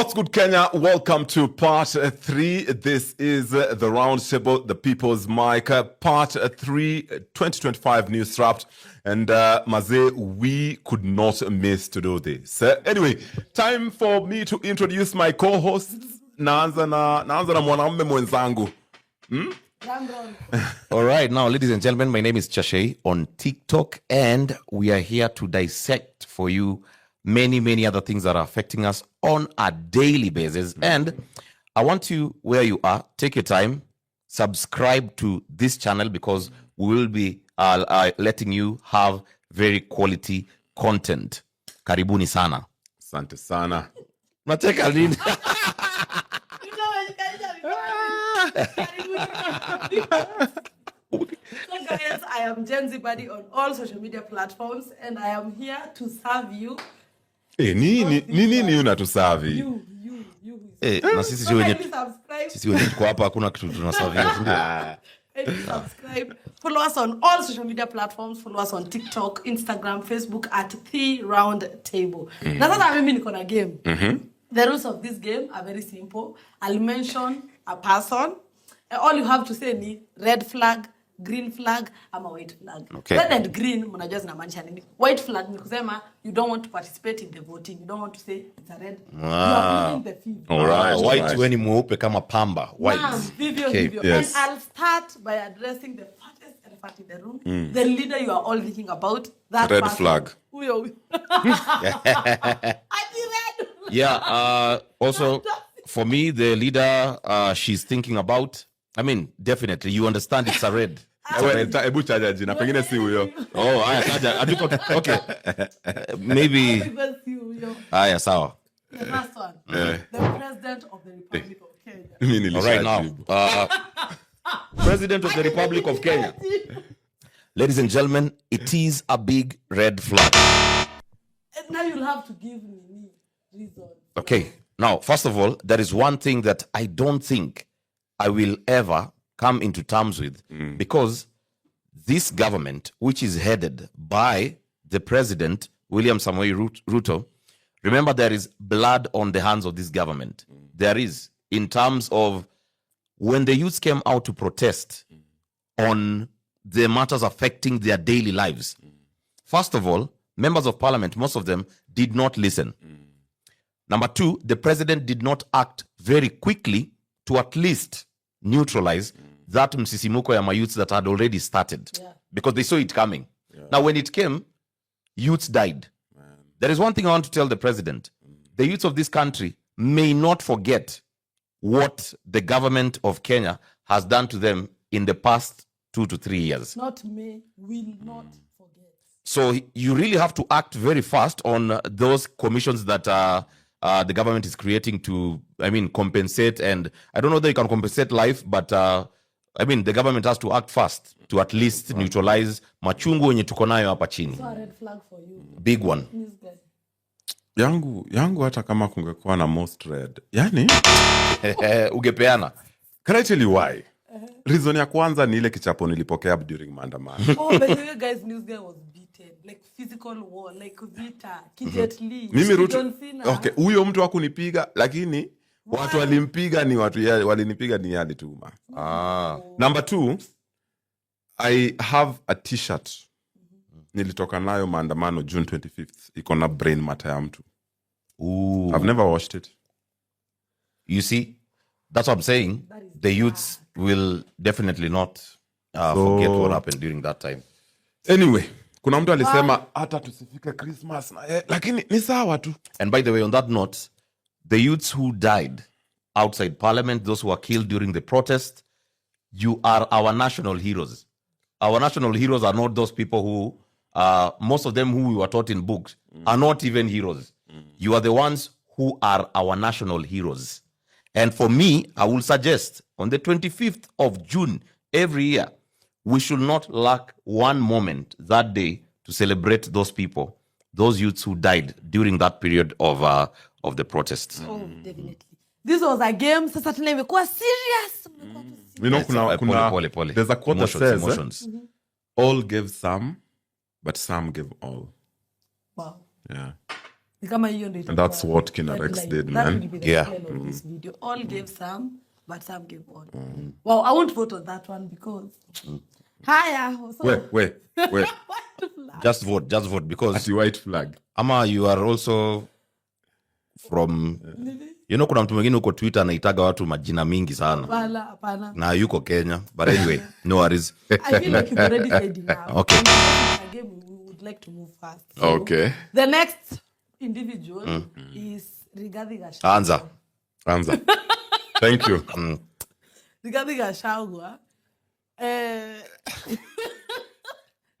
What's good, Kenya? Welcome to part 3. This is the Roundtable, the People's Mic, part 3, 2025 news wrapped. And Maze, we could not miss to do this. Anyway, time for me to introduce my co-hosts. Naanza na mwanamume mwenzangu. All right, now, ladies and gentlemen, my name is Chashay on TikTok, and we are here to dissect for you many other things that are affecting us on a daily basis. And I want you, where you are, take your time, subscribe to this channel, because we will be letting you have very quality content. Karibuni sana. Asante sana. Nateka lini? So guys, I am Gen Z Baddie on all social media platforms, and I am here to serve you. Nini unatusavi? You. Na sisi wenye tuko hapa hakuna kitu tunasavia. Subscribe. Follow us on all social media platforms. Follow us on TikTok, Instagram, Facebook at The Round Table. Na sasa mimi niko na game. The rules of this game are very simple. I'll mention a person. All you have to say is red flag, green flag, ama white flag. Okay. Red and green, mnajua zinamaanisha nini? White flag ni kusema you don't want to participate in the voting. You don't want to say it's a red. You are playing the field. All right. White when mweupe kama pamba. White. Vivyo. Yes. And I'll start by addressing the fattest elephant in the room. The leader you are all thinking about. That Red person. flag. Huyo. Yeah, also, for me, the leader she's thinking about, I mean, definitely, you understand it's a red. Ebu chaja jina, pengine si huyo. Oh, aya, kaja. Okay. Maybe. Aya, sawa. The first one. The President of the Republic of Kenya. Mimi All right, nilishajibu. now. President of the Republic of Kenya. Ladies and gentlemen, it is a big red flag. And now you'll have to give me reason. Okay. Now, first of all, there is one thing that I don't think I will ever come into terms with, because this government, which is headed by the president, William Samoei Ruto, remember, there is blood on the hands of this government. There is, in terms of when the youths came out to protest on the matters affecting their daily lives. First of all, members of parliament, most of them, did not listen. Number two, the president did not act very quickly to at least neutralize that msisimuko ya mayouths that had already started, because they saw it coming. Now, when it came, youths died. There is one thing I want to tell the president. The youths of this country may not forget what the government of Kenya has done to them in the past 2 to 3 years. Not me, will not forget. So you really have to act very fast on those commissions that the government is creating to, compensate. And I don't know that you can compensate life, but the government has to act fast to at least neutralize machungu wenye tuko nayo hapa chini. So a red flag for you. Big one. Yangu hata kama kungekuwa na most red. Yani Ugepeana. Can I tell you why? Reason ya kwanza ni ile kichapo nilipokea during maandamano. Oh, but the guys, news guy was beaten. Like physical war, like vita, kijetli. Mimi Ruto. Okay, huyo mtu hakunipiga, lakini watu walimpiga ni watu walinipiga ni yale tu. Number 2, I have a t-shirt. Nilitoka nayo maandamano June 25th. Iko na brain matter ya mtu. Ooh. I've never washed it. You see, that's what I'm saying. The youths will definitely not forget what happened during that time. Anyway, kuna mtu alisema hata tusifike Christmas na lakini ni sawa tu. And by the way, on that note, the youths who died outside parliament, those who were killed during the protest, you are our national heroes. Our national heroes are not those people who, most of them who we were taught in books, are not even heroes. You are the ones who are our national heroes. And for me, I will suggest on the 25th of June every year, we should not lack one moment that day to celebrate those people, those youths who died during that period of the protests. Oh, definitely. This was a game. Sasa tena imekuwa serious. You know, kuna there's a quote that says, all give some, but some give all. Wow. Yeah. Ni kama hiyo ndio And that's itakuwa what Kina Rex headline. did, That man. will be the Yeah. headline of this video. All gave some, but some gave all. Wow, I won't vote on that one because haya. So Wait. Just vote because Ati white flag. ama you are also from kuna mtu mwingine huko Twitter anaitaga watu majina mingi sana hapana. na yuko Kenya, but anyway, no worries. I feel like you've already said enough. Okay. Again, we would like to move fast. Okay. The next individual is Rigathi Gachagua. Anza. Thank you. Rigathi Gachagua.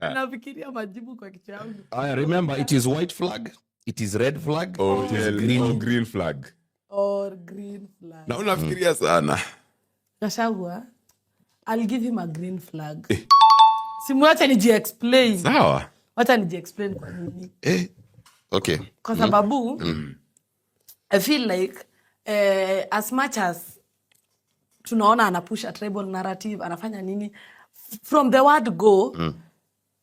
Nafikiria majibu kwa kichwa yangu. I remember it is white flag, it is red flag, It is green flag. Or green flag. Na unafikiria sana. Gachagua, I'll give him a green flag. Simwacha niji-explain. Sawa. Wacha niji-explain kwa nini. Okay. Kwa sababu, I feel like as much as tunaona anapush a tribal narrative, anafanya nini, from the word go,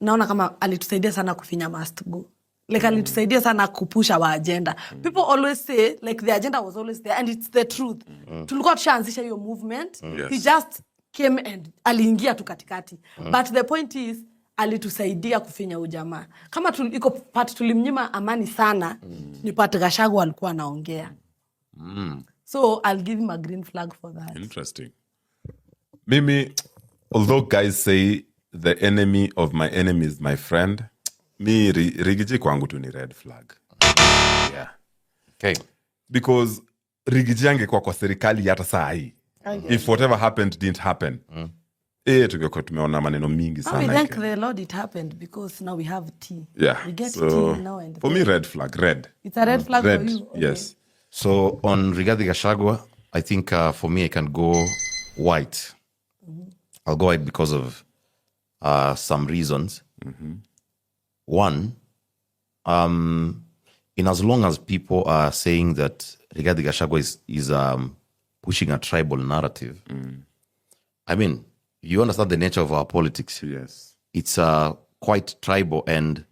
naona kama alitusaidia sana kufinya must go. Like alitusaidia sana kupush our agenda. People always say like the agenda was always there and it's the truth. Tulikuwa tushaanzisha hiyo movement. Yes. He just came and aliingia tu katikati. But the point is alitusaidia kufinya ujamaa. Kama iko part tulimnyima amani sana, ni part Gachagua alikuwa anaongea. So I'll give him a green flag for that. Interesting. Mimi, although guys say the enemy of my enemy is my friend, mi Rigiji kwangu tu ni red flag. Yeah. Okay. Because Rigiji angekuwa kwa serikali hata saa hii. If whatever happened didn't happen. Tungekuwa tumeona maneno mingi sana. I thank the Lord it happened because now we have tea. Yeah. We get So, tea now and for me, red flag, red. it's a red flag Red, for you. Okay. yes. So on Rigathi Gachagua, I think for me I can go white. I'll go white because of some reasons. One, in as long as people are saying that Rigathi Gachagua is pushing a tribal narrative, I mean, you understand the nature of our politics. Yes. It's quite tribal, and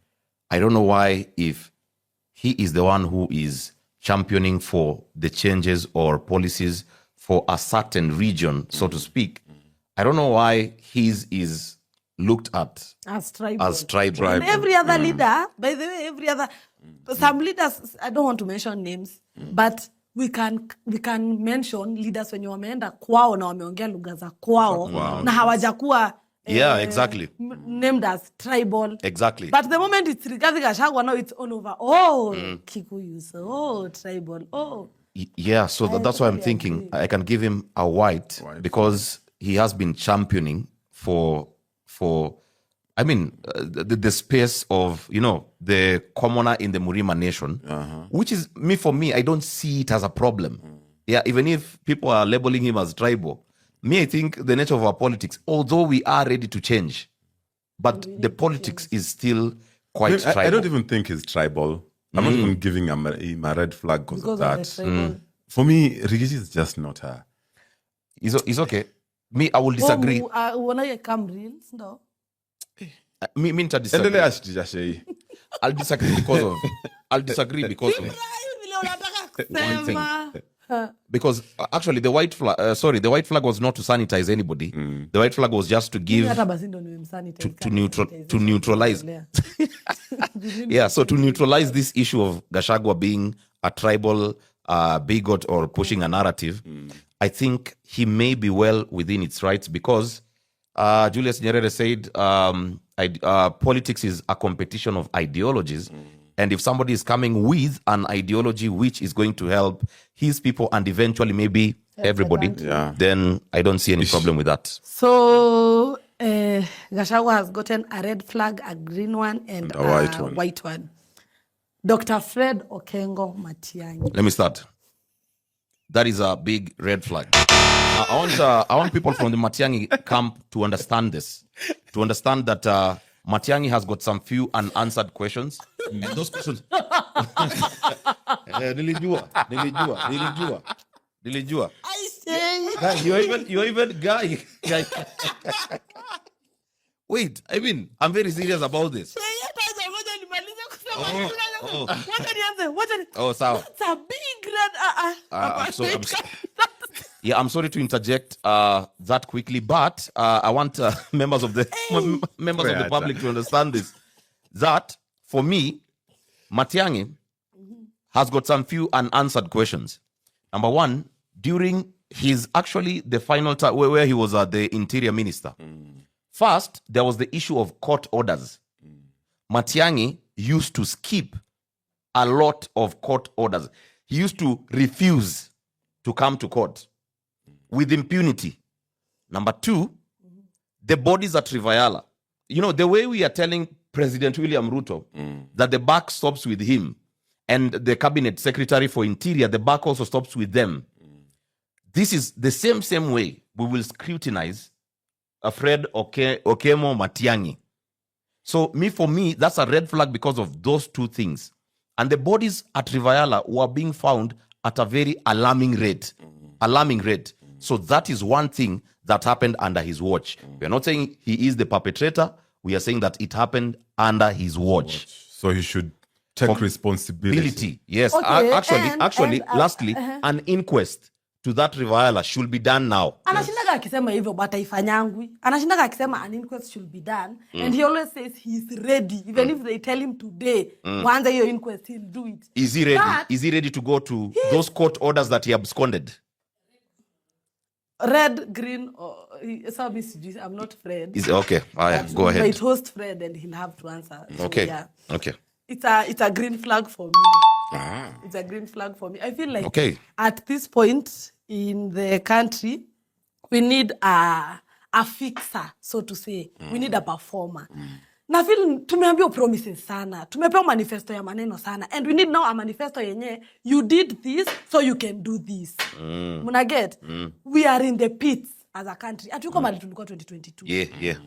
I don't know why, if he is the one who is championing for the changes or policies for a certain region, so to speak, I don't know why his is looked at As tribal. as tribal. And every other leader, by the way, some leaders, I don't want to mention names, but we can mention leaders wenye wameenda kwao na wameongea lugha za kwao na hawajakuwa Yeah, exactly. Named as tribal. Exactly. But the moment it's Rigathi Gachagua, now it's all over. Oh, Kikuyu, oh, tribal, oh. Yeah, so that's why I'm thinking I can give him a white because he has been championing for I mean, the space of, the commoner in the Murima nation, which is, for me, I don't see it as a problem. Yeah, even if people are labeling him as tribal, I think the nature of our politics, although we are ready to change, but the politics is still quite tribal. I don't even think he's tribal. I'm not even giving him a red flag because of that. For me, Rigiji is just not her. It's okay. I will disagree. Unaye come reels, no? Me nitadisagree. Endelea Shei. I'll disagree because of one thing. Because actually the white flag was not to sanitize anybody. The white flag was just to give to neutralize. Yeah, so to neutralize this issue of Gachagua being a tribal bigot or pushing a narrative, I think he may be well within its rights because Julius Nyerere said politics is a competition of ideologies. And if somebody is coming with an ideology which is going to help his people and eventually maybe everybody, then I don't see any problem with that. So Gachagua has gotten a red flag, a green one, and a white one. Dr. Fred Okengo Matiang'i. Let me start. That is a big red flag. I want people from the Matiang'i camp to understand this, to understand that Matiang'i has got some few unanswered questions. And those questions... Nilijua. I say... You're even guy. Wait, I mean, I'm very serious about this. Oh, sawa. That's a big red. I'm sorry to interject that quickly, but I want members of the members of the public to understand this. That for me, Matiang'i has got some few unanswered questions. Number one, during the final time where he was the interior minister. First, there was the issue of court orders. Matiang'i used to skip a lot of court orders. He used to refuse to come to court with impunity. Number two, the bodies at Riviala. The way we are telling President William Ruto that the buck stops with him and the cabinet secretary for interior, the buck also stops with them. This is the same way we will scrutinize Fred Okemo Matiang'i. So for me, that's a red flag because of those two things. And the bodies at Riviala were being found at a very alarming rate. So that is one thing that happened under his watch. We are not saying he is the perpetrator. We are saying that it happened under his watch. So he should take responsibility. Yes. Okay, lastly, an inquest to that Riviala should be done now. Anashindaga akisema hivyo but haifanyangwi. Anashindaga akisema an inquest should be done and he always says he's ready. Even if they tell him today, once your inquest, he'll do it. Is he ready? Is he ready to go to those court orders that he absconded? Red, green, or I'm not Fred. Okay. Go ahead. But host Fred and he'll have to answer. So, Okay. Yeah. Okay. It's a green flag for me. It's a green flag for me. I feel like at this point in the country, we need a fixer, so to say. We need a performer. Na feel tumeambiwa promises sana. Tumepewa manifesto ya maneno sana. And we need now a manifesto yenye, you did this, so you can do this. Muna get? We are in the pits as a country. Atuko mali tulikuwa 2022. Yeah.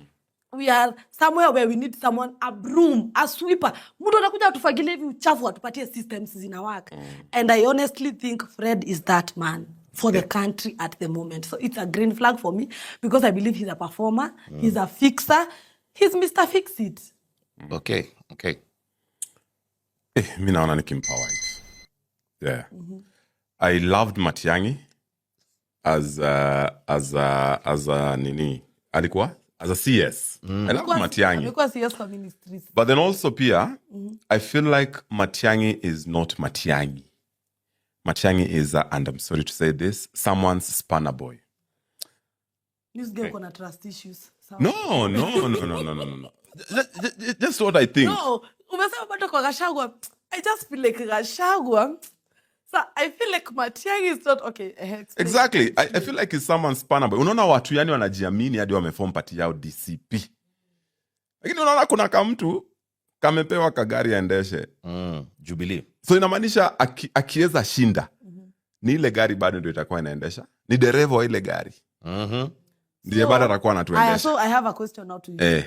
We are somewhere where we need someone, a broom, a sweeper. Mtu anakuja atufagilie hivi uchafu atupatie systems zinawaka. And I honestly think Fred is that man for the country at the moment. So it's a green flag for me because I believe he's a performer, he's a fixer, he's Mr. Fix-It. Okay. Mi naona nikimpa white. Yeah. I loved Matiang'i as a nini. Alikuwa? As a CS. I love Matiang'i. Because CS for ministries. But then also Pia, I feel like Matiang'i is not Matiang'i. Matiang'i is, and I'm sorry to say this, someone's spanner boy. This girl gonna trust issues. No. Just what I think. No, umesema bado kwa Gachagua. I just feel like Gachagua. So I feel like Matiang'i is not okay. Exactly. I feel like it's someone's spanner boy. Unaona watu yani wanajiamini hadi wameform party yao DCP. Lakini unaona kuna kamtu kamepewa kagari aendeshe. Jubilee. So inamaanisha akiweza shinda. Ni ile gari bado ndio itakuwa inaendesha. Ni dereva wa ile gari. Ndiye bado atakuwa anatuendesha. So I have a question now to you.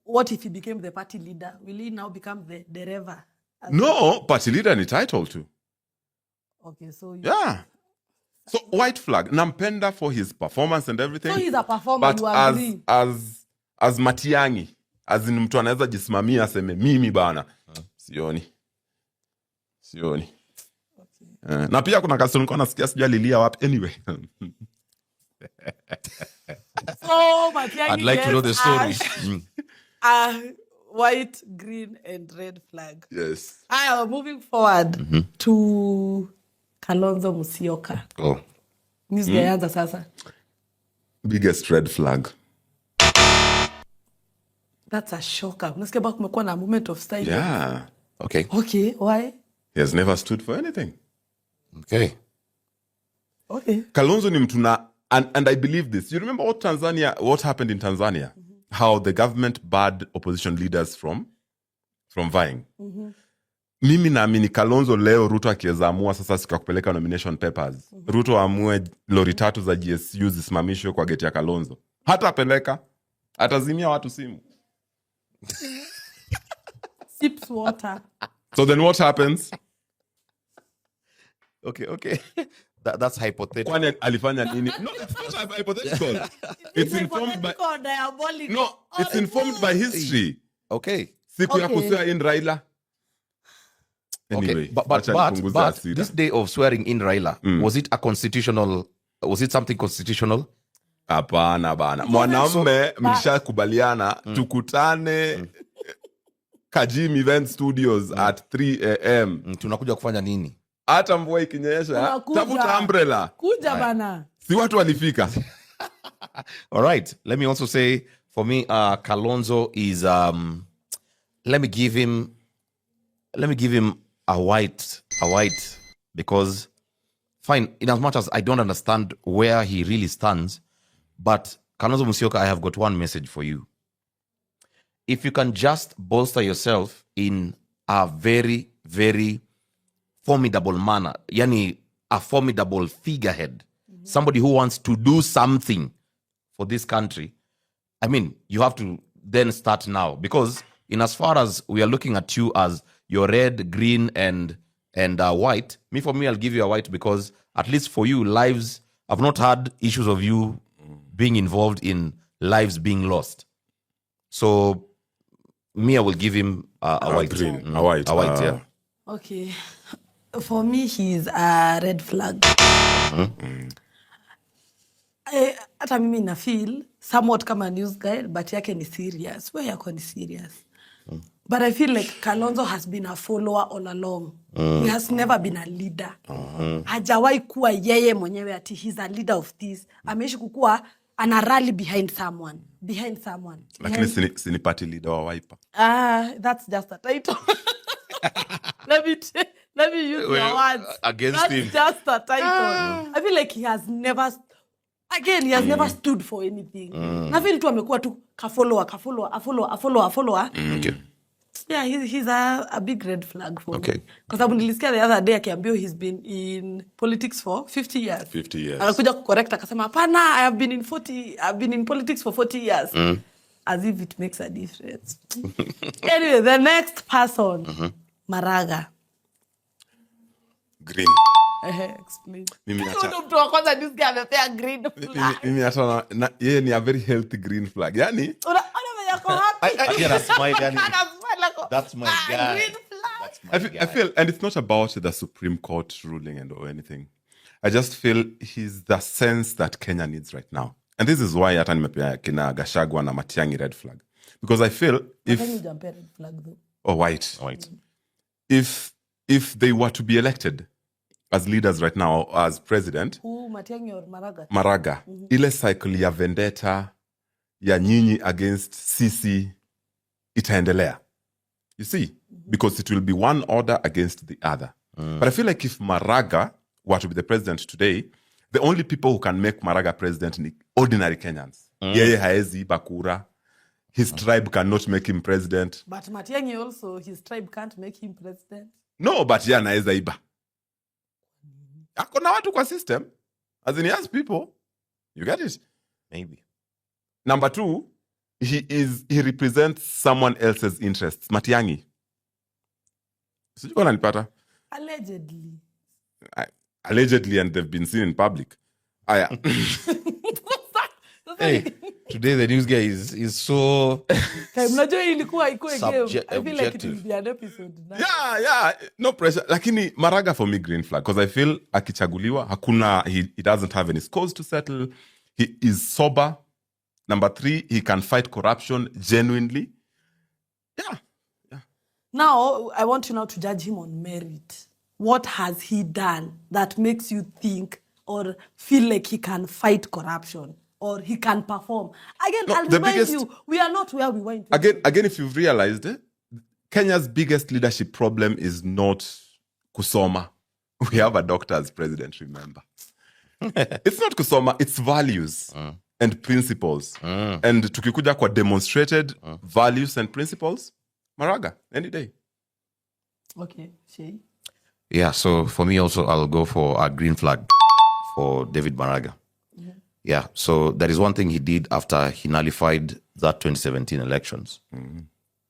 What if he became the party leader? Will he now become the dereva? No, party leader ni title too. Okay, so yeah. So white flag. Nampenda for his performance and everything. So he's a performer, but you agree? as Matiang'i, as in mtu anaweza jisimamia aseme mimi bana. Sioni. Okay. Na pia kuna kasi nilikuwa nasikia sijui alilia wapi. Anyway. So Matiang'i, I'd like to know the story. White, green, and red flag. Yes. Moving forward to Kalonzo Musyoka. News gayanza sasa. Biggest red flag. That's a shocker. Unasikia bado kumekuwa na moment of silence. Yeah. Okay. Okay, why? He has never stood for anything. Okay. Kalonzo ni mtu na, and I believe this. You remember what happened in Tanzania? How the government barred opposition leaders from vying. Mimi naamini Kalonzo leo Ruto akiweza amua sasa siku ya kupeleka nomination papers. Ruto amue lori 3 za GSU zisimamishwe kwa geti ya Kalonzo. Hata apeleka, atazimia watu simu. Sips water. So then what happens? Okay. That's hypothetical. Kwani alifanya nini? No, it's not hypothetical. It's informed by diabolical. No, it's informed by history. Okay. Siku ya kusea in Raila. Anyway, but acha nipunguze hasira. this day of swearing in Raila, was it something constitutional? Hapana bana, mwanamme mlishakubaliana tukutane Kajim Event Studios at 3 am. Tunakuja kufanya nini? Hata mvua ikinyesha, Unakuja. tafuta umbrella. Kuja bana. Si watu walifika. All right. Let me also say, for me, Kalonzo is let me give him a white, because fine, in as much as I don't understand where he really stands, but Kalonzo Musyoka, I have got one message for you. If you can just bolster yourself in a very, very formidable manner, yani a formidable figurehead, somebody who wants to do something for this country, I mean, you have to then start now, because in as far as we are looking at you as your red, green, and white, for me, I'll give you a white, because at least for you, lives, I've not had issues of you being involved in lives being lost. So me, I will give him a white. Green, a white. Yeah. Okay. For me, he's a red flag. Hata mimi na feel somewhat kama news guy, but yake ni serious. Where yako ni serious. But I feel like Kalonzo has been a follower all along. He has never been a leader. Hajawahi kuwa yeye mwenyewe ati he's a leader of this. Ameishi kukua ana rally behind someone. Lakini sini party leader wa Wiper. That's just a title. Let me use your words. Against That's him. just a title. I feel like he has never stood for anything. Na feel tu amekuwa tu a follower. Okay. Yeah, he's a big red flag for me. Kwa sababu nilisikia the other day akiambiwa he's been in politics for 50 years. 50 years. Anakuja kucorrect akasema hapana, I've been in politics for 40 years. As if it makes a difference. Anyway, the next person, Maraga. Green. Explain. Mimi acha. Mtu wa kwanza this guy amepea green flag. Mimi acha yeye ni a very healthy green flag. Yani Ona yako happy. That's my guy. That's my guy. Green flag. I feel, and it's not about the Supreme Court ruling or anything. I just feel he's the sense that Kenya needs right now. And this is why hata nimepea kina Gachagua na Matiang'i red flag. Because I feel if... Can you jump red flag though? Oh, white. If they were to be elected as leaders right now, as president... Who, Matiang'i or Maraga? Maraga. Ile cycle ya vendetta, ya nyinyi against sisi, itaendelea. You see? Because it will be one order against the other. But I feel like if Maraga were to be the president today, the only people who can make Maraga president are ordinary Kenyans. Yeye haezi iba kura. His tribe cannot make him president. But Matiang'i also, his tribe can't make him president. No, but yeye anaweza iba. Ako na watu kwa system. As in, he has people. You get it? Maybe. Number two, he represents someone else's interests. Matiang'i. Sijui kama unanipata? Allegedly, and they've been seen in public. Aya. Hey, today the news guy is so Mnajua ilikuwa ikuwe game. I feel like it objective. will be an episode. Yeah, no pressure. Lakini Maraga for me green flag, because I feel akichaguliwa hakuna, he doesn't have any scores to settle. He is sober. Number 3, he can fight corruption genuinely. Yeah. Now, I want you now to judge him on merit. What has he done that makes you think or feel like he can fight corruption or he can perform? Again, No, I'll the remind biggest- you, we are not where we went. To Again, if you've realized it, Kenya's biggest leadership problem is not kusoma. We have a doctor as president, remember. It's not kusoma, it's values and principles. And tukikuja kwa demonstrated values and principles, Maraga, any day. Okay, Shay. Yeah, so for me also, I'll go for a green flag for David Maraga. Yeah, so there is one thing he did after he nullified that 2017 elections.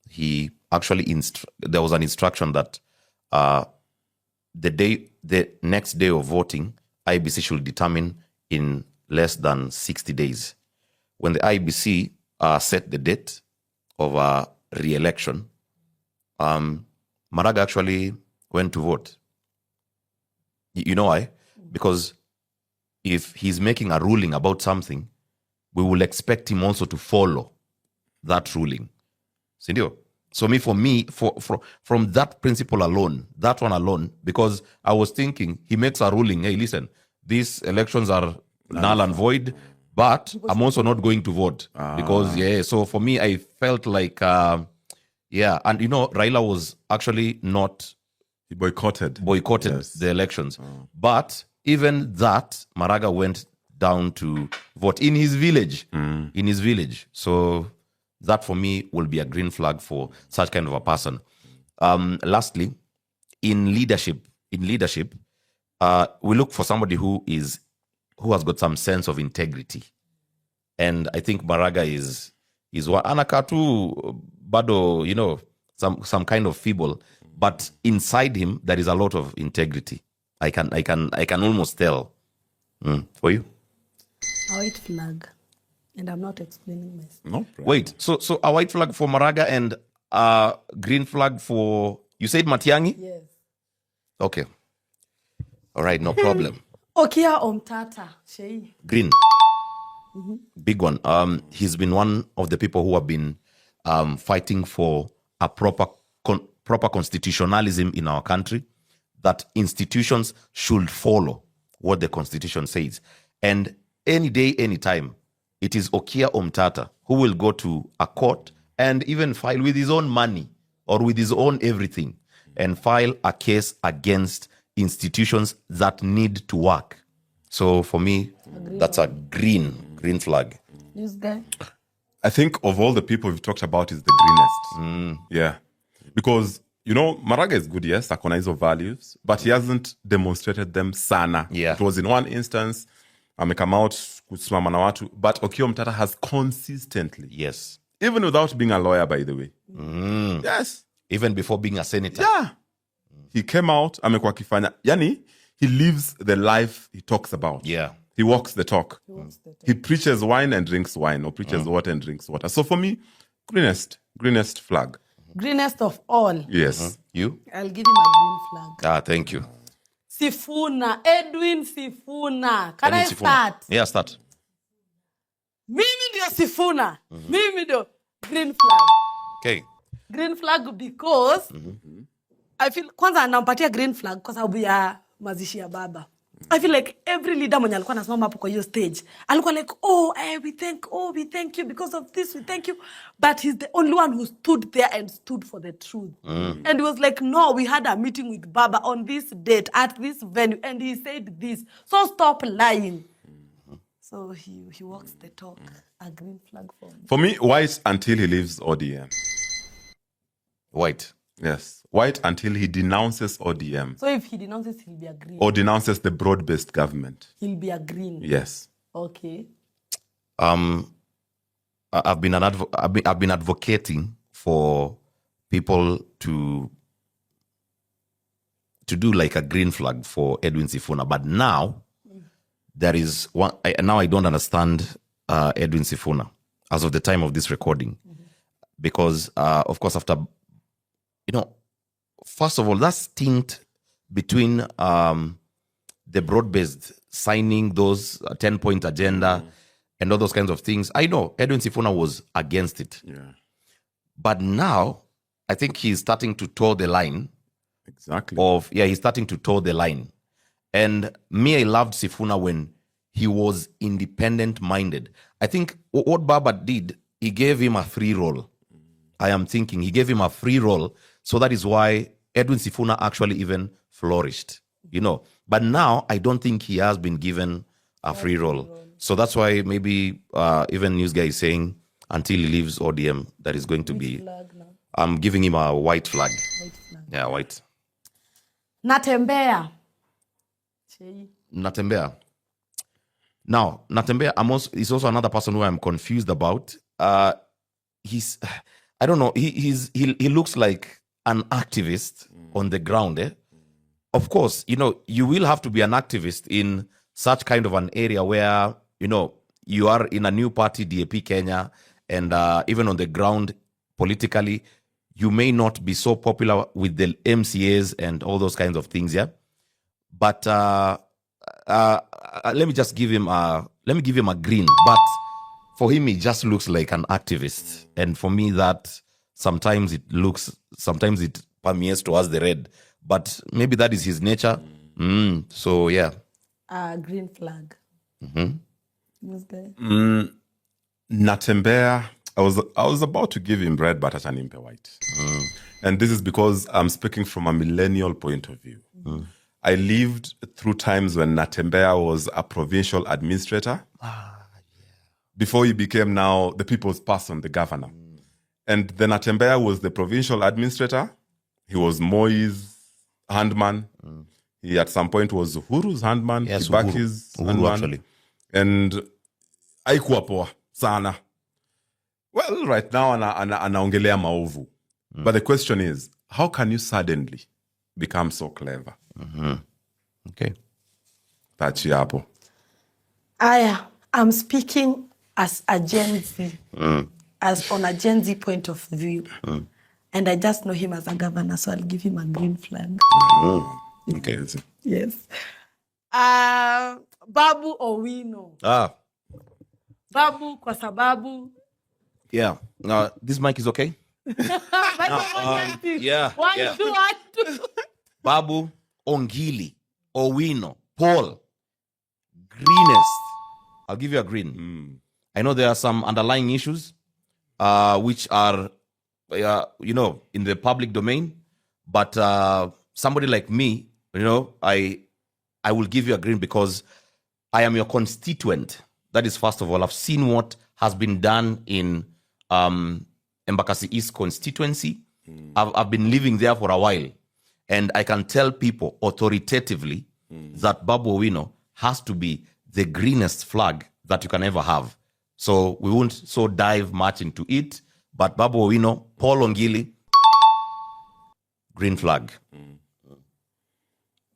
He actually, there was an instruction that the next day of voting, IBC should determine in less than 60 days. When the IBC set the date of re-election, Maraga actually went to vote. You know why? Because if he's making a ruling about something, we will expect him also to follow that ruling. Sindio? So from that principle alone, that one alone, because I was thinking, he makes a ruling, hey, listen, these elections are null and void, but I'm also not going to vote. Because, so for me, I felt like, and Raila was actually not... He boycotted yes. the elections. But even that, Maraga went down to vote in his village. In his village. So that for me will be a green flag for such kind of a person. Lastly, in leadership, we look for somebody who has got some sense of integrity. And I think Maraga is one. Anakatu bado, some kind of feeble. But inside him, there is a lot of integrity. I can almost tell. For you? A white flag. And I'm not explaining myself. No problem. Wait, so a white flag for Maraga and a green flag for, you said Matiang'i? Yes. Okay. All right, no problem. Okia Omtata. Shei. Green. Big one. He's been one of the people who have been fighting for a proper constitutionalism in our country, that institutions should follow what the constitution says. And any day, any time, it is Okia Omtata who will go to a court and even file with his own money or with his own everything and file a case against institutions that need to work. So for me, that's a green flag. This guy? I think of all the people we've talked about, is the greenest. Yeah. Because, Maraga is good, yes, akona hizo values, but he hasn't demonstrated them sana. Yeah. It was in one instance, amekama out kusimama na watu, but Okia Omtata has consistently, Yes. even without being a lawyer, by the way. Yes. Even before being a senator. Yeah. He came out, amekuwa akifanya. Yani, he lives the life he talks about. Yeah. He walks the talk. He preaches wine and drinks wine, or preaches water and drinks water. So for me, greenest flag. Greenest of all. Yes. You? I'll give him a green flag. Thank you. Sifuna. Edwin Sifuna. Can I Edwin Sifuna. start? Yeah, start. Mimi ndio Sifuna. Mimi ndio green flag. Okay. Green flag because I feel kwanza nampatia green flag kwa sababu ya mazishi ya baba. I feel like every leader mwenye alikuwa anasimama hapo kwa hiyo stage alikuwa like, we thank you because of this, we thank you, but he's the only one who stood there and stood for the truth. And he was like, no, we had a meeting with Baba on this date at this venue and he said this, so stop lying. So he walks the talk. A green flag for me. For me, white until he leaves ODM. White. Yes. White until he denounces ODM. So if he denounces, he'll be a green. Or denounces the broad-based government. He'll be a green. Yes. Okay. I've been advocating for people to do like a green flag for Edwin Sifuna, but now there is one. Now I don't understand Edwin Sifuna as of the time of this recording, because of course after, first of all, that stint between the broad-based signing those 10-point agenda and all those kinds of things, I know Edwin Sifuna was against it. Yeah. But now I think he's starting to toe the line. Exactly. He's starting to toe the line. And I loved Sifuna when he was independent-minded. I think what Baba did, he gave him a free role. I am thinking he gave him a free role. So that is why Edwin Sifuna actually even flourished, But now I don't think he has been given a free role. So that's why maybe even news guy is saying until he leaves ODM, that is going to be... I'm giving him a white flag. White flag. Yeah, white. Natembea. Natembea. Now, Natembea is also another person who I'm confused about. I don't know, he looks like an activist on the ground. Of course, you will have to be an activist in such kind of an area where, you are in a new party, DAP Kenya, and even on the ground politically, you may not be so popular with the MCAs and all those kinds of things, yeah. But let me just give him a green. But for him, he just looks like an activist, and for me, that sometimes it permeates towards the red. But maybe that is his nature. So yeah. Green flag. This guy. Natembea, I was about to give him red, but atanimpe white. And this is because I'm speaking from a millennial point of view. I lived through times when Natembea was a provincial administrator. Before he became now the people's person, the governor. And then Natembea was the provincial administrator. He was Moi's handman. He at some point was Uhuru's handman. Yes, Kibaki's Uhuru, handman. actually. And haikuwa poa sana. Well, right now anaongelea maovu. But the question is, how can you suddenly become so clever? Okay. Tachi hapo. I'm speaking as a Gen Z, as on a Gen Z point of view. And I just know him as a governor, so I'll give him a green flag. Okay. Yes. Babu Owino. Babu kwa sababu. Yeah. This mic is okay? Yeah. One, two. Babu, Ongili, Owino, Paul, greenest. I'll give you a green. I know there are some underlying issues which are, in the public domain. But somebody like me, I will give you a green because I am your constituent. That is, first of all, I've seen what has been done in Embakasi East constituency. I've been living there for a while. And I can tell people authoritatively that Babu Owino has to be the greenest flag that you can ever have. So we won't dive much into it. But Babu Owino, Paul Ongili, green flag.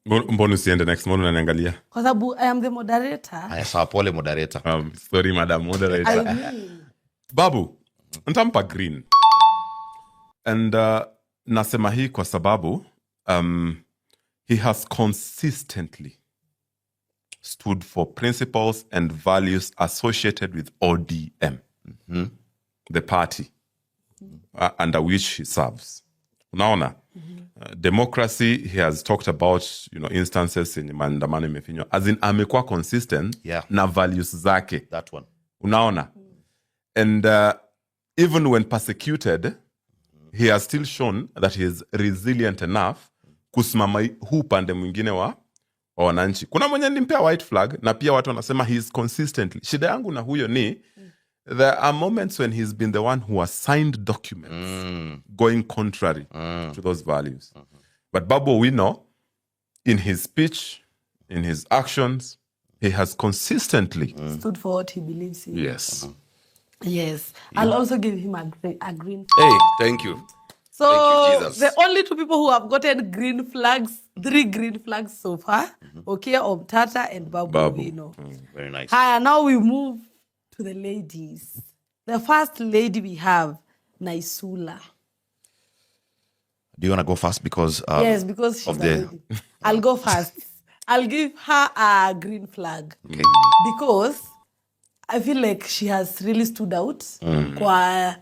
Mbona usiende next morning unaniangalia? Kwa sababu I am the moderator. Aya, sawa, pole moderator. Sorry, madam moderator. I mean. Babu, ntampa green. And nasema hii kwa sababu he has consistently stood for principles and values associated with ODM, the party under which he serves. Unaona? Democracy, he has talked about, instances in maandamano imefinywa. As in, amekuwa consistent na values zake. That one. Unaona? And even when persecuted, he has still shown that he is resilient enough kusimama huu pande mwingine wa wananchi. Kuna mwenye nimpea white flag na pia watu wanasema he is consistently. Shida yangu na huyo ni there are moments when he's been the one who has signed documents going contrary to those values. But Babu Owino, in his speech, in his actions, he has consistently stood for what he believes in. Yes. Yes. I'll also give him a green flag. Hey, thank you. So Thank you, Jesus. the only two people who have gotten green flags, 3 green flags so far, Okia Omtata and Babu Owino. Very nice. Hi, now we move to the ladies. The first lady we have, Naisula. Do you want to go first? Because Yes, because she's of a the- lady. I'll go first. I'll give her a green flag. Okay. Because I feel like she has really stood out kwa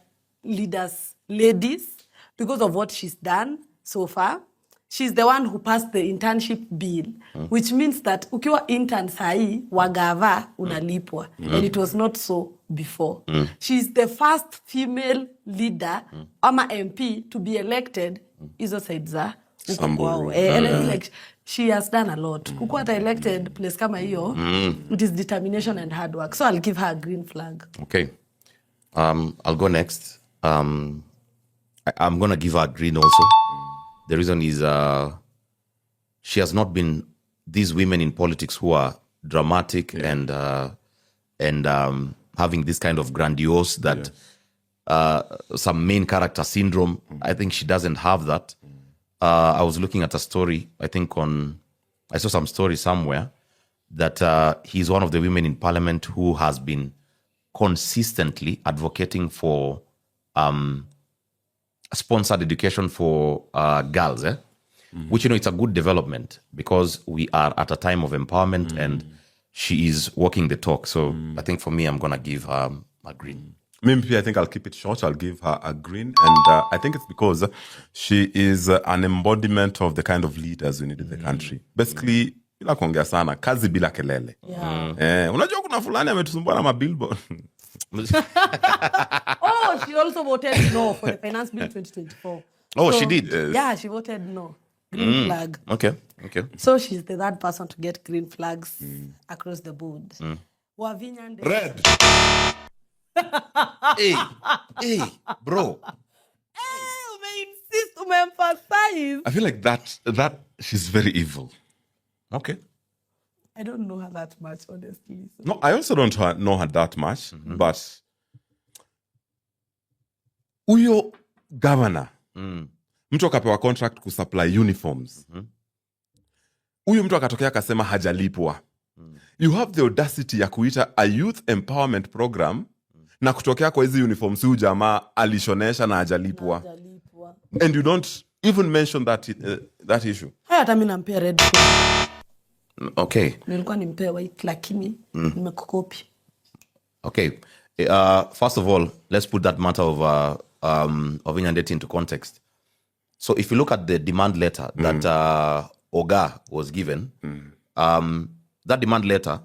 ladies, because of what she's done so far. She's the one who passed the internship bill, which means that ukiwa intern sahi, wagava unalipwa. And it was not so before. She's the first female leader, ama MP, to be elected, hizo side za huko Samburu. kwao. And I feel like she has done a lot. Kukuwa ata elected place kama hiyo, it is determination and hard work. So I'll give her a green flag. Okay. I'll go next. I'm going to give her a green also. The reason is she has not been these women in politics who are dramatic and having this kind of grandiose that some main character syndrome. I think she doesn't have that. I was looking at a story, I saw some story somewhere that he's one of the women in parliament who has been consistently advocating for sponsored education for girls, which, it's a good development because we are at a time of empowerment and she is walking the talk. So I think for me, I'm going to give her a green. Maybe I think I'll keep it short. I'll give her a green. And I think it's because she is an embodiment of the kind of leaders we need in the country. Basically, bila kuongea sana, kazi bila kelele. Unajua kuna fulani ametusumbua na mabillboard. Oh, she also voted no for the Finance Bill 2024. Oh, she did? Yes. Yeah, she voted no. Green flag. Okay. So she's the third person to get green flags across the board. Wavinya and Red. Hey, bro. Insist, emphasize. I feel like that she's very evil. Okay. I don't know her that much, honestly. So. No, I also don't know her that much, but huyo governor, mtu akapewa contract kusupply uniforms. Huyo mtu akatokea akasema hajalipwa. You have the audacity ya kuita a youth empowerment program na kutokea kwa hizi uniforms huyu jamaa alishonesha na hajalipwa. And you don't even mention that issue. Hata mimi nampea red flag. Okay. Nilikuwa nimpea white lakini nimekukopi. Okay. First of all, let's put that matter of Inyandeti into context. So if you look at the demand letter that Oga was given, that demand letter,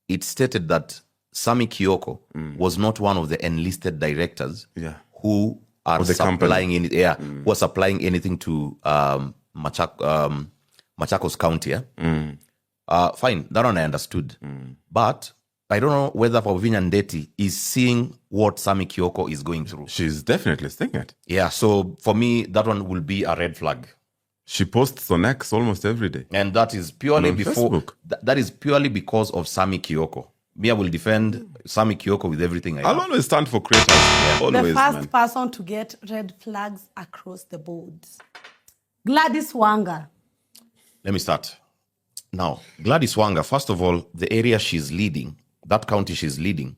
it stated that Sami Kioko was not one of the enlisted directors who are supplying who are supplying anything to Machakos County. Fine, that one I understood. But I don't know whether Wavinya Ndeti is seeing what Sami Kioko is going through. She's definitely seeing it. Yeah, so for me, that one will be a red flag. She posts on X almost every day. And that is purely that is purely because of Sami Kioko. Me, I will defend Sami Kioko with everything I I'll have. always stand for creators. Always, The first person to get red flags across the board. Gladys Wanga. Let me start. Now, Gladys Wanga, first of all, the area she's leading, that county she's leading,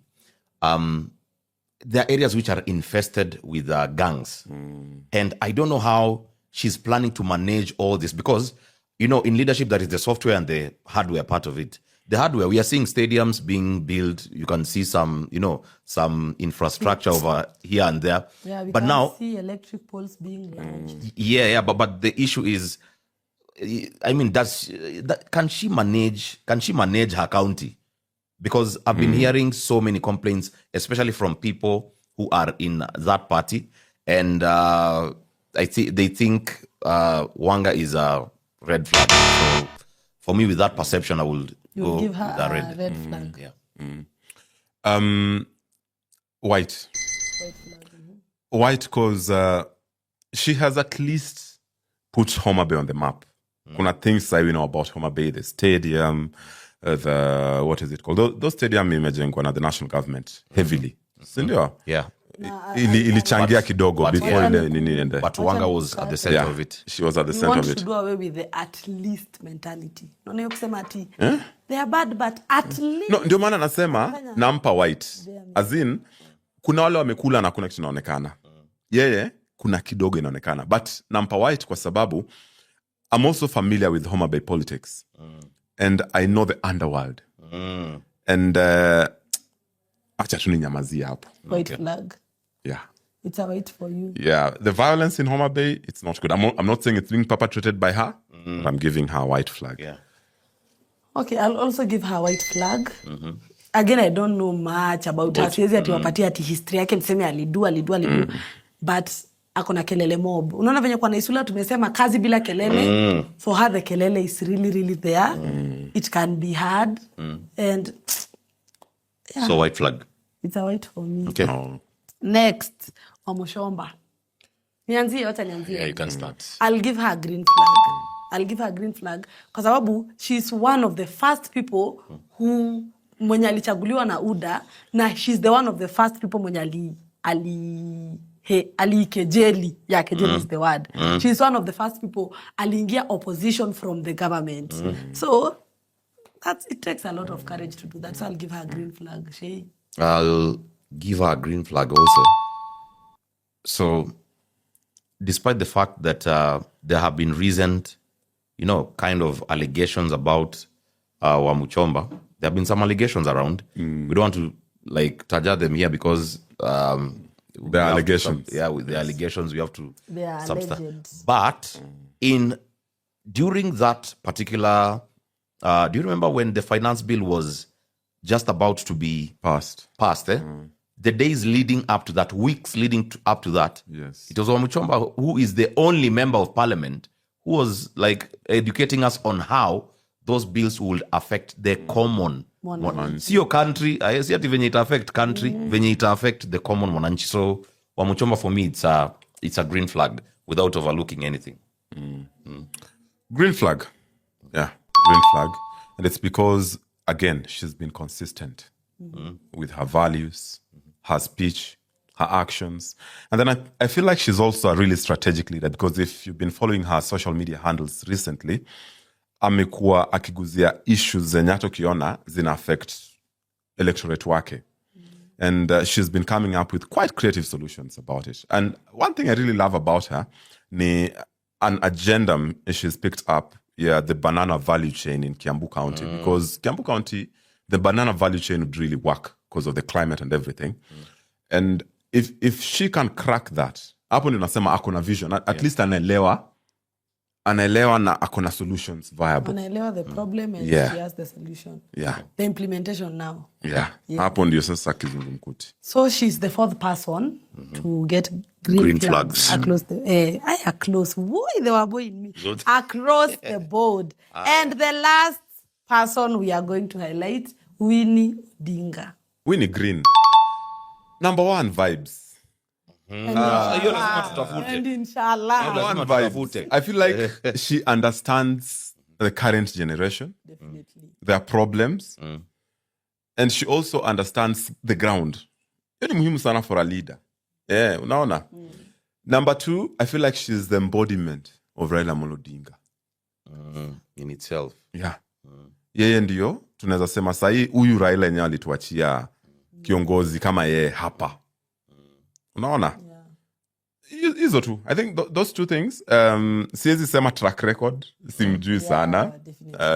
there are areas which are infested with gangs. And I don't know how she's planning to manage all this because, in leadership, there is the software and the hardware part of it. The hardware, we are seeing stadiums being built. You can see some, some infrastructure over here and there. Yeah, we but can now see electric poles being launched. But the issue is, I mean, can she manage her county? Because I've been hearing so many complaints, especially from people who are in that party, and they think Wanga is a red flag. So for me, with that perception, I will go give her with a red flag. Yeah. White. White because she has at least put Homa Bay on the map. Kuna things that we know about Homa Bay, the stadium, what is it called? Those stadium imejengwa na the national government heavily. Sindio? Yeah. Ilichangia kidogo before ende. But Wanga was at the center of it. She was at the We center want of it. to do away with the at least mentality. Naona kusema ati they are bad but at least. No, ndio maana nasema nampa white. As in, kuna wale wamekula na kuna kitu inaonekana. Yeye, kuna kidogo inaonekana. But nampa white kwa sababu I'm also familiar with Homa Bay politics. And I know the underworld. And acha tu ninyamazie hapo. White flag. Yeah. It's a white for you. Yeah. The violence in Homa Bay, it's not good. I'm not saying it's being perpetrated by her, but I'm giving her a white flag. Yeah. Okay, I'll also give her white flag. Again, I don't know much about her. Siwezi ati wapatia ati history yake niseme alidu. But akona kelele mob. Unaona venye kwa Naisula tumesema kazi bila kelele. For her the kelele is really really there. It can be hard and yeah. So white flag. It's a white for me. Okay. Next, Omoshomba. Nianzie, wacha nianzie. Yeah, you can start. I'll give her a green flag. Kwa sababu she's one of the first people who mwenye alichaguliwa na UDA na she's the one of the first people mwenye kejeli. Yeah, kejeli is the word. She's one of the first people aliingia opposition from the government. So it takes a lot of courage to do that. So I'll give her a green flag. I'll give her a green flag also. So despite the fact that there have been recent, kind of allegations about Wamuchomba, there have been some allegations around. We don't want to target them here because the allegations. With the allegations, we have to They are alleged. But during that particular, do you remember when the finance bill was just about to be Past. The days leading up to that, weeks leading up to that, Yes. it was Wamuchomba who is the only member of parliament who was educating us on how those bills would affect the common mwananchi. Sio country, si ati venye ita affect country, venye ita affect the common mwananchi. So Wamuchomba for me, it's a green flag without overlooking anything. Green flag. Yeah, green flag. And it's because, again, she's been consistent with her values, her speech, her actions. And then I feel like she's also a really strategic leader, because if you've been following her social media handles recently, amekuwa akiguzia issues zenye hata ukiona zina affect electorate wake. And she's been coming up with quite creative solutions about it. And one thing I really love about her ni an agenda she's picked up, the banana value chain in Kiambu County. Because Kiambu County, the banana value chain would really work because of the climate and everything. And if she can crack that, hapo ndio nasema ako na vision. At least anaelewa na ako na solutions viable. Anaelewa the problem and she has the solution. Yeah. The implementation now. Yeah. Hapo ndio sasa kizungumkuti. So she's the fourth person to get green flags across the Boy, they were boy in me. Across the board. And the last person we are going to highlight, Winnie Odinga. Winnie Green. Number one, vibes. And inshallah. Number one, vibes. I feel like she understands the current generation, Definitely. their problems, and she also understands the ground. Hiyo ni muhimu sana for a leader. Unaona? Number two, I feel like she's the embodiment of Raila Amolo Odinga. In itself. Yeah. Yeye ndio tunaweza sema sahi huyu Raila yenyewe alituachia kiongozi kama yeye hapa. Unaona? Hizo tu. I think those two things. Siwezi sema track record. Simjui sana.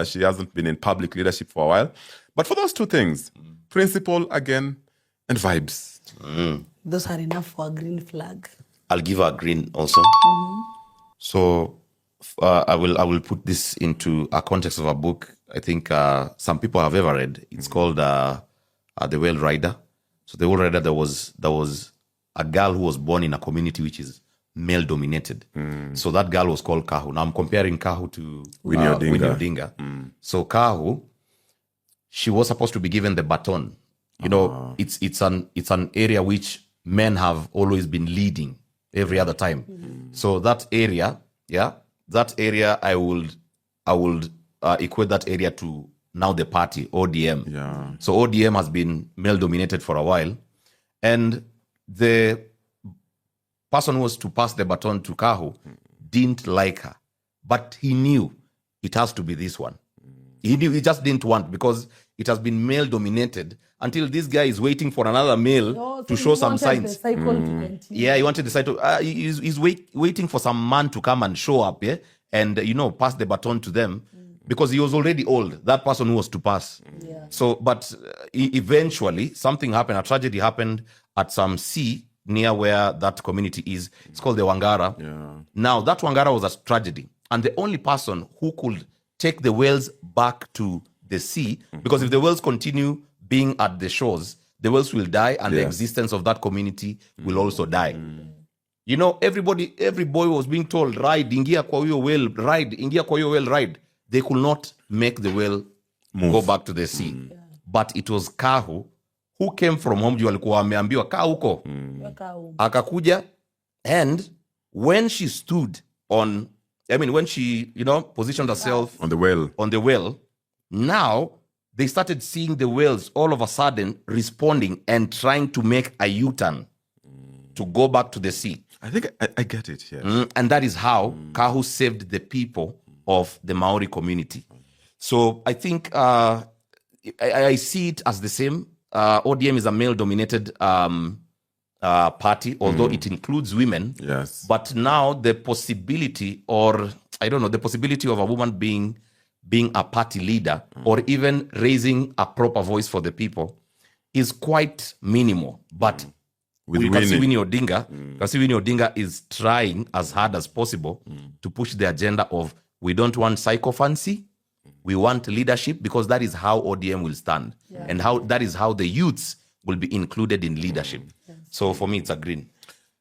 She hasn't been in public leadership for a while. But for those two things, principle again and vibes. Those are enough for a green flag. I'll give her a green also. So I will put this into a context of a book I think some people have ever read. It's called The Whale Rider. So The Whale Rider, there was a girl who was born in a community which is male dominated. So that girl was called Kahu. Now I'm comparing Kahu to Winnie Odinga. So Kahu, she was supposed to be given the baton. You know, it's an area which men have always been leading every other time. So that area, I would equate that area to now the party, ODM. Yeah. So ODM has been male dominated for a while. And the person who was to pass the baton to Kahu didn't like her. But he knew it has to be this one. He knew, he just didn't want, because it has been male dominated until this guy is waiting for another male to show some signs. The cycle to continue. Yeah, he wanted the cycle. He's waiting for some man to come and show up, and pass the baton to them, because he was already old. That person who was to pass. Yeah. So, but eventually something happened. A tragedy happened at some sea near where that community is. It's called the Wangara. Yeah. Now that Wangara was a tragedy, and the only person who could take the whales back to the sea, because if the whales continue being at the shores, the whales will die, and the existence of that community will also die. Every boy was being told, ride, ingia kwa huyo whale, ride, ingia kwa huyo whale, ride. They could not make the whale go back to the sea. But it was Kahu who came from home. Juu alikuwa ameambiwa kaa huko. Akakuja, and when she stood on, when she, positioned herself On the whale. Now they started seeing the whales all of a sudden responding and trying to make a U-turn to go back to the sea. I think I get it, yes. And that is how Kahu saved the people of the Maori community. So I think I see it as the same. ODM is a male-dominated party, although it includes women. Yes. But now the possibility, or I don't know, the possibility of a woman being a party leader or even raising a proper voice for the people is quite minimal. But you can see Winnie Odinga is trying as hard as possible to push the agenda of we don't want sycophancy, we want leadership, because that is how ODM will stand. And that is how the youths will be included in leadership. So for me, it's a green.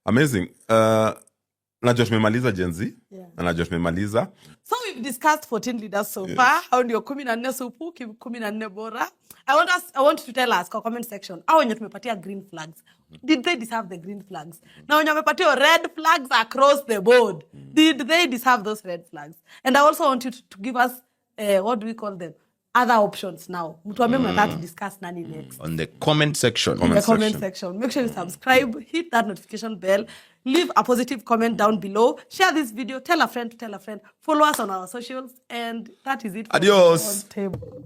Amazing. Najua tumemaliza Gen Z. Najua tumemaliza. So we've discussed 14 leaders so far. How ndio 14 supu, 14 bora. I want you to tell us, comment section, how wenye tumepatia green flags. Did they deserve the green flags? Na wenye wamepatia red flags across the board. Did they deserve those red flags? And I also want you to give us, what do we call them? Other options now. Mtuambie mnataka to discuss nani next. On the comment section. In the comment section. Make sure you subscribe, hit that notification bell, leave a positive comment down below, share this video, tell a friend to tell a friend, follow us on our socials, and that is it for Adios. Round Table.